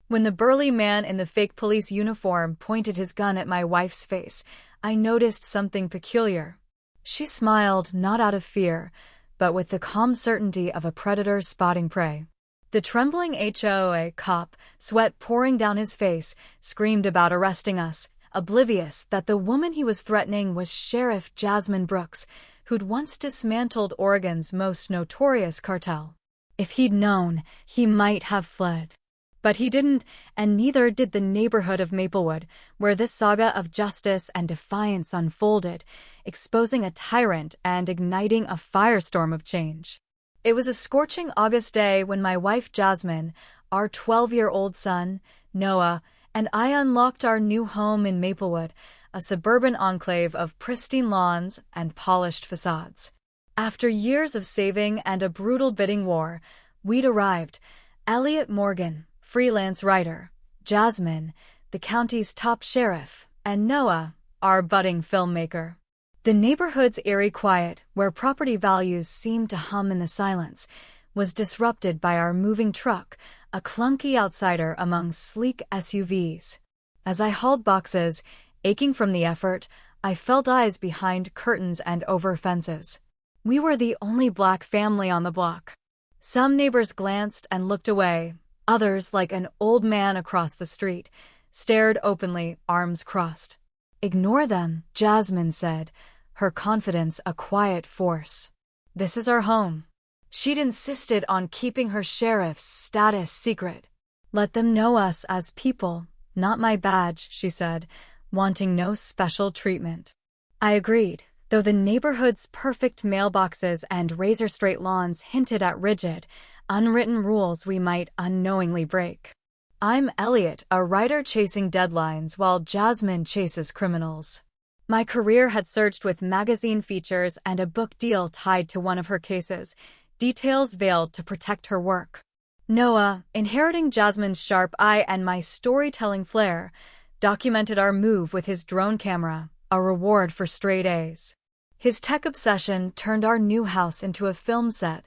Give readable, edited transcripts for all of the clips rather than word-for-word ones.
When the burly man in the fake police uniform pointed his gun at my wife's face, I noticed something peculiar. She smiled, not out of fear, but with the calm certainty of a predator spotting prey. The trembling HOA cop, sweat pouring down his face, screamed about arresting us, oblivious that the woman he was threatening was Sheriff Jasmine Brooks, who'd once dismantled Oregon's most notorious cartel. If he'd known, he might have fled. But he didn't, and neither did the neighborhood of Maplewood, where this saga of justice and defiance unfolded, exposing a tyrant and igniting a firestorm of change. It was a scorching August day when my wife Jasmine, our 12-year-old son, Noah, and I unlocked our new home in Maplewood, a suburban enclave of pristine lawns and polished facades. After years of saving and a brutal bidding war, we'd arrived. Elliot Morgan, freelance writer, Jasmine, the county's top sheriff, and Noah, our budding filmmaker. The neighborhood's eerie quiet, where property values seemed to hum in the silence, was disrupted by our moving truck, a clunky outsider among sleek SUVs. As I hauled boxes, aching from the effort, I felt eyes behind curtains and over fences. We were the only black family on the block. Some neighbors glanced and looked away. Others, like an old man across the street, stared openly, arms crossed. "Ignore them," Jasmine said, her confidence a quiet force. "This is our home." She'd insisted on keeping her sheriff's status secret. "Let them know us as people, not my badge," she said, wanting no special treatment. I agreed, though the neighborhood's perfect mailboxes and razor-straight lawns hinted at rigid, unwritten rules we might unknowingly break. I'm Elliot, a writer chasing deadlines while Jasmine chases criminals. My career had surged with magazine features and a book deal tied to one of her cases, details veiled to protect her work. Noah, inheriting Jasmine's sharp eye and my storytelling flair, documented our move with his drone camera, a reward for straight A's. His tech obsession turned our new house into a film set,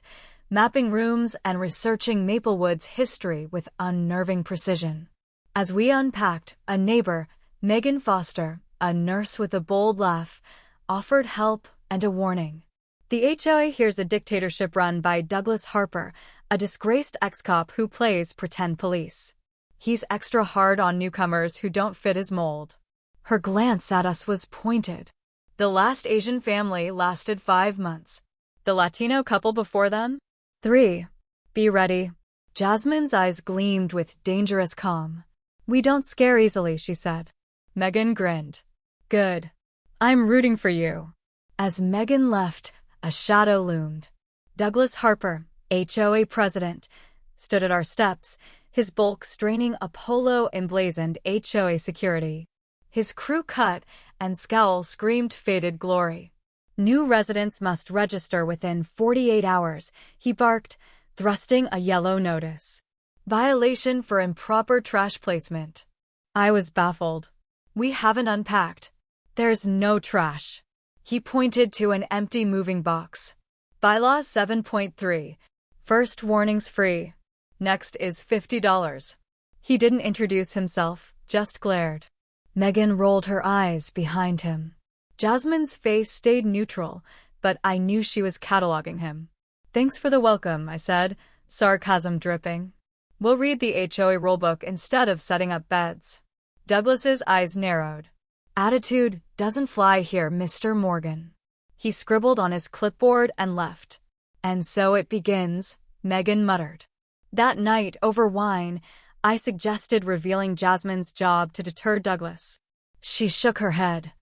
mapping rooms and researching Maplewood's history with unnerving precision. As we unpacked, a neighbor, Megan Foster, a nurse with a bold laugh, offered help and a warning. The HOA here's a dictatorship run by Douglas Harper, a disgraced ex-cop who plays pretend police. He's extra hard on newcomers who don't fit his mold. Her glance at us was pointed. The last Asian family lasted 5 months. The Latino couple before them? 3. Be ready. Jasmine's eyes gleamed with dangerous calm. "We don't scare easily," she said. Megan grinned. "Good. I'm rooting for you." As Megan left, a shadow loomed. Douglas Harper, HOA president, stood at our steps, his bulk straining a polo emblazoned HOA security. His crew cut and scowl screamed faded glory. "New residents must register within 48 hours, he barked, thrusting a yellow notice. "Violation for improper trash placement." I was baffled. "We haven't unpacked. There's no trash." He pointed to an empty moving box. Bylaw 7.3. First warning's free. Next is $50. He didn't introduce himself, just glared. Megan rolled her eyes behind him. Jasmine's face stayed neutral, but I knew she was cataloging him. "Thanks for the welcome," I said, sarcasm dripping. "We'll read the HOA rulebook instead of setting up beds." Douglas's eyes narrowed. "Attitude doesn't fly here, Mr. Morgan." He scribbled on his clipboard and left. "And so it begins," Megan muttered. That night, over wine, I suggested revealing Jasmine's job to deter Douglas. She shook her head.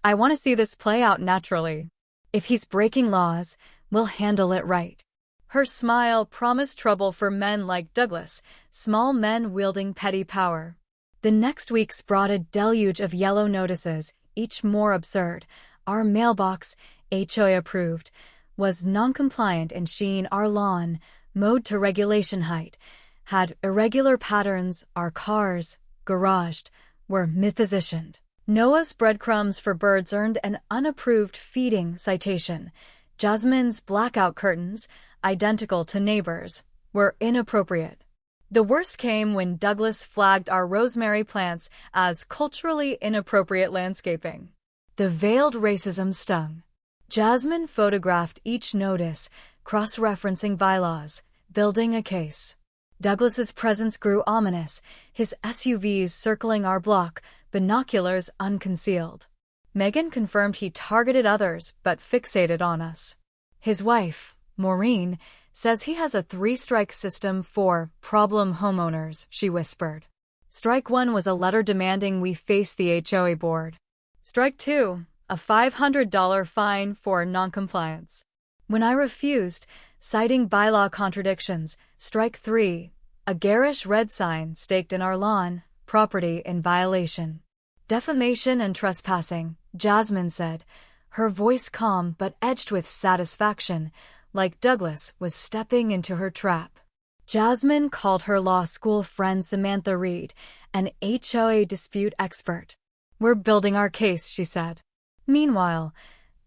"I want to see this play out naturally. If he's breaking laws, we'll handle it right." Her smile promised trouble for men like Douglas, small men wielding petty power. The next weeks brought a deluge of yellow notices, each more absurd. Our mailbox, HOA approved, was non-compliant in sheen. Our lawn, mowed to regulation height, had irregular patterns. Our cars, garaged, were mispositioned. Noah's breadcrumbs for birds earned an unapproved feeding citation. Jasmine's blackout curtains, identical to neighbors, were inappropriate. The worst came when Douglas flagged our rosemary plants as culturally inappropriate landscaping. The veiled racism stung. Jasmine photographed each notice, cross-referencing bylaws, building a case. Douglas's presence grew ominous, his SUVs circling our block, binoculars unconcealed. Megan confirmed he targeted others but fixated on us. His wife, Maureen, says he has a 3-strike system for problem homeowners, she whispered. Strike 1 was a letter demanding we face the HOA board. Strike 2, a $500 fine for noncompliance. When I refused, citing bylaw contradictions, strike 3, a garish red sign staked in our lawn, property in violation. Defamation and trespassing, Jasmine said, her voice calm but edged with satisfaction, like Douglas was stepping into her trap. Jasmine called her law school friend Samantha Reed, an HOA dispute expert. We're building our case, she said. Meanwhile,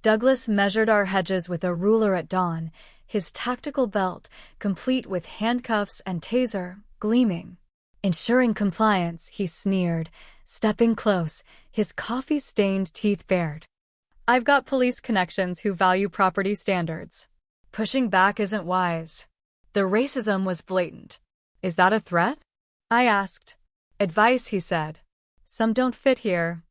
Douglas measured our hedges with a ruler at dawn, his tactical belt, complete with handcuffs and taser, gleaming. Ensuring compliance, he sneered, stepping close, his coffee-stained teeth bared. I've got police connections who value property standards. Pushing back isn't wise. The racism was blatant. Is that a threat? I asked. Advice, he said. Some don't fit here.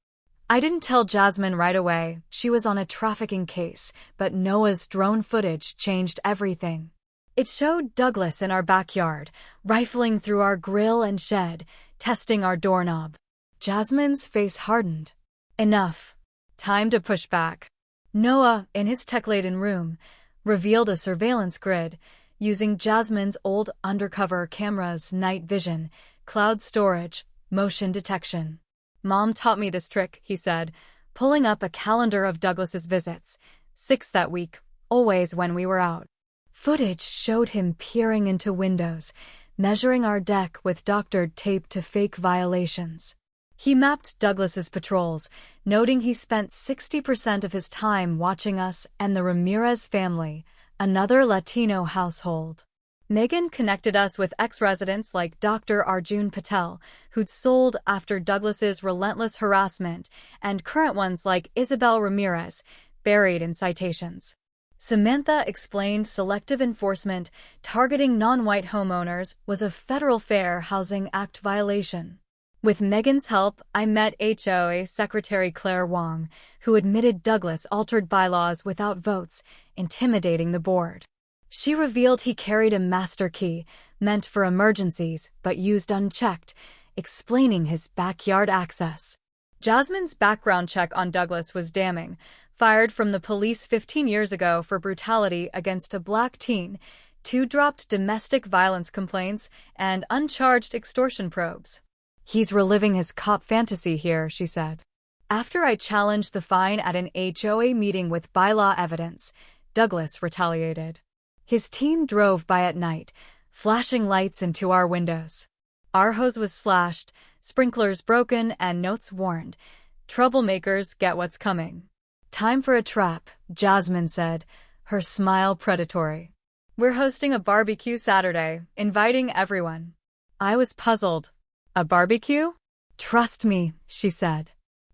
I didn't tell Jasmine right away. She was on a trafficking case, but Noah's drone footage changed everything. It showed Douglas in our backyard, rifling through our grill and shed, testing our doorknob. Jasmine's face hardened. Enough. Time to push back. Noah, in his tech-laden room, revealed a surveillance grid, using Jasmine's old undercover camera's night vision, cloud storage, motion detection. Mom taught me this trick, he said, pulling up a calendar of Douglas's visits. 6 that week, always when we were out. Footage showed him peering into windows, measuring our deck with doctored tape to fake violations. He mapped Douglas's patrols, noting he spent 60% of his time watching us and the Ramirez family, another Latino household. Megan connected us with ex-residents like Dr. Arjun Patel, who'd sold after Douglas's relentless harassment, and current ones like Isabel Ramirez, buried in citations. Samantha explained selective enforcement targeting non-white homeowners was a federal Fair Housing Act violation. With Megan's help, I met HOA Secretary Claire Wong, who admitted Douglas altered bylaws without votes, intimidating the board. She revealed he carried a master key, meant for emergencies but used unchecked, explaining his backyard access. Jasmine's background check on Douglas was damning, fired from the police 15 years ago for brutality against a black teen, 2 dropped domestic violence complaints, and uncharged extortion probes. He's reliving his cop fantasy here, she said. After I challenged the fine at an HOA meeting with bylaw evidence, Douglas retaliated. His team drove by at night, flashing lights into our windows. Our hose was slashed, sprinklers broken, and notes warned. Troublemakers get what's coming. Time for a trap, Jasmine said, her smile predatory. We're hosting a barbecue Saturday, inviting everyone. I was puzzled. A barbecue? Trust me, she said.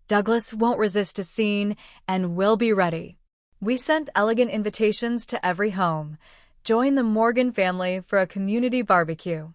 Douglas won't resist a scene, and we'll be ready. We sent elegant invitations to every home. Join the Morgan family for a community barbecue.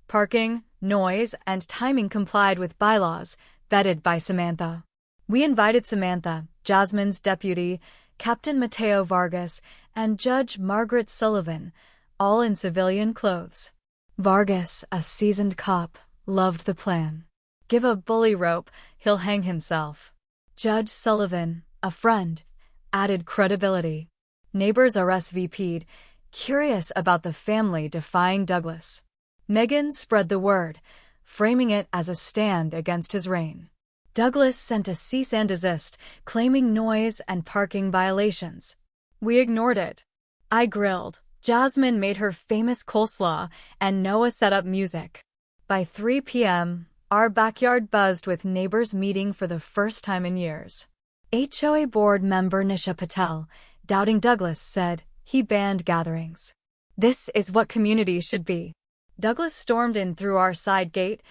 Parking, noise, and timing complied with bylaws, vetted by Samantha. We invited Samantha, Jasmine's deputy, Captain Mateo Vargas, and Judge Margaret Sullivan, all in civilian clothes. Vargas, a seasoned cop, loved the plan. Give a bully rope, he'll hang himself. Judge Sullivan, a friend, added credibility. Neighbors RSVP'd, curious about the family defying Douglas. Megan spread the word, framing it as a stand against his reign. Douglas sent a cease and desist, claiming noise and parking violations. We ignored it. I grilled, Jasmine made her famous coleslaw, and Noah set up music. By 3 p.m., our backyard buzzed with neighbors meeting for the first time in years. HOA board member Nisha Patel, doubting Douglas, said he banned gatherings. This is what community should be. Douglas stormed in through our side gate,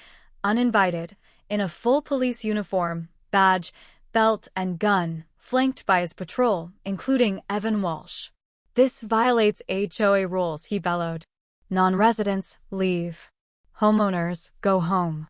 uninvited, in a full police uniform, badge, belt, and gun, flanked by his patrol, including Evan Walsh. "This violates HOA rules," he bellowed. "Non-residents, leave. Homeowners, go home."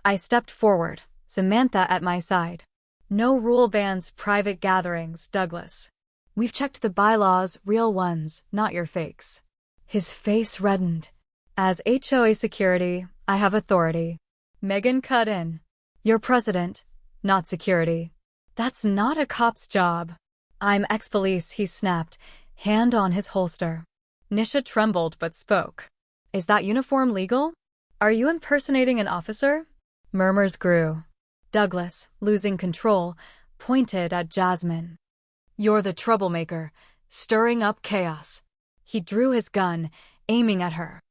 I stepped forward, Samantha at my side. "No rule bans private gatherings, Douglas. We've checked the bylaws, real ones, not your fakes." His face reddened. "As HOA security, I have authority." Megan cut in. "You're president, not security. That's not a cop's job." "I'm ex-police," he snapped, hand on his holster. Nisha trembled but spoke. "Is that uniform legal? Are you impersonating an officer?" Murmurs grew. Douglas, losing control, pointed at Jasmine. "You're the troublemaker, stirring up chaos." He drew his gun, aiming at her.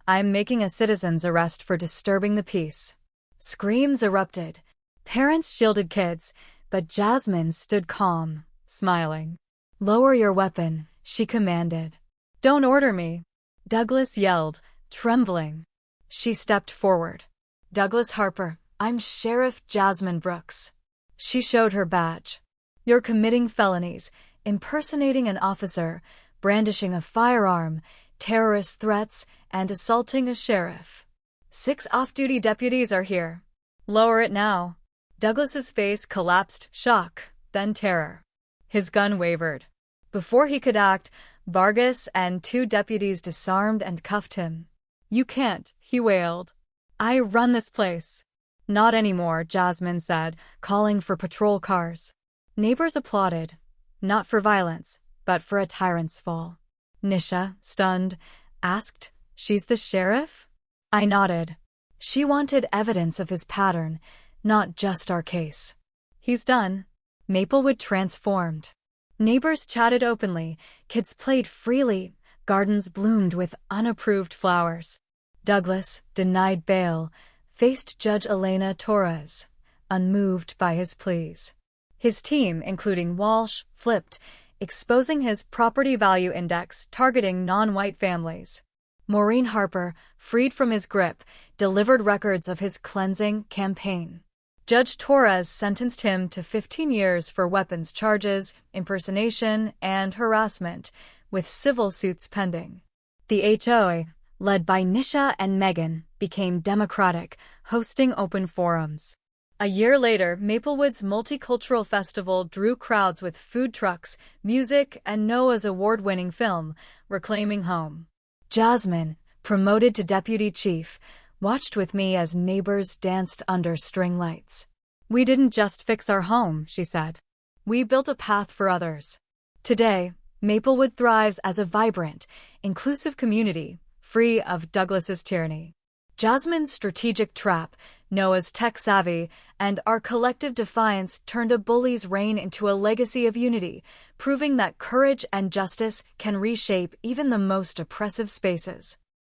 "I'm making a citizen's arrest for disturbing the peace." Screams erupted. Parents shielded kids, but Jasmine stood calm, smiling. "Lower your weapon," she commanded. "Don't order me," Douglas yelled, trembling. She stepped forward. "Douglas Harper, I'm Sheriff Jasmine Brooks." She showed her badge. "You're committing felonies, impersonating an officer, brandishing a firearm, terrorist threats, and assaulting a sheriff. 6 off-duty deputies are here. Lower it now." Douglas's face collapsed, shock, then terror. His gun wavered. Before he could act, Vargas and 2 deputies disarmed and cuffed him. "You can't," he wailed. "I run this place." "Not anymore," Jasmine said, calling for patrol cars. Neighbors applauded, not for violence, but for a tyrant's fall. Nisha, stunned, asked, "She's the sheriff?" I nodded. She wanted evidence of his pattern, not just our case. "He's done." Maplewood transformed. Neighbors chatted openly, kids played freely, gardens bloomed with unapproved flowers. Douglas, denied bail, faced Judge Elena Torres, unmoved by his pleas. His team, including Walsh, flipped, exposing his property value index targeting non-white families. Maureen Harper, freed from his grip, delivered records of his cleansing campaign. Judge Torres sentenced him to 15 years for weapons charges, impersonation, and harassment, with civil suits pending. The HOA, led by Nisha and Megan, became democratic, hosting open forums. A year later, Maplewood's multicultural festival drew crowds with food trucks, music, and Noah's award-winning film, Reclaiming Home. Jasmine, promoted to deputy chief, watched with me as neighbors danced under string lights. "We didn't just fix our home," she said. "We built a path for others." Today, Maplewood thrives as a vibrant, inclusive community, free of Douglas's tyranny. Jasmine's strategic trap, Noah's tech savvy, and our collective defiance turned a bully's reign into a legacy of unity, proving that courage and justice can reshape even the most oppressive spaces.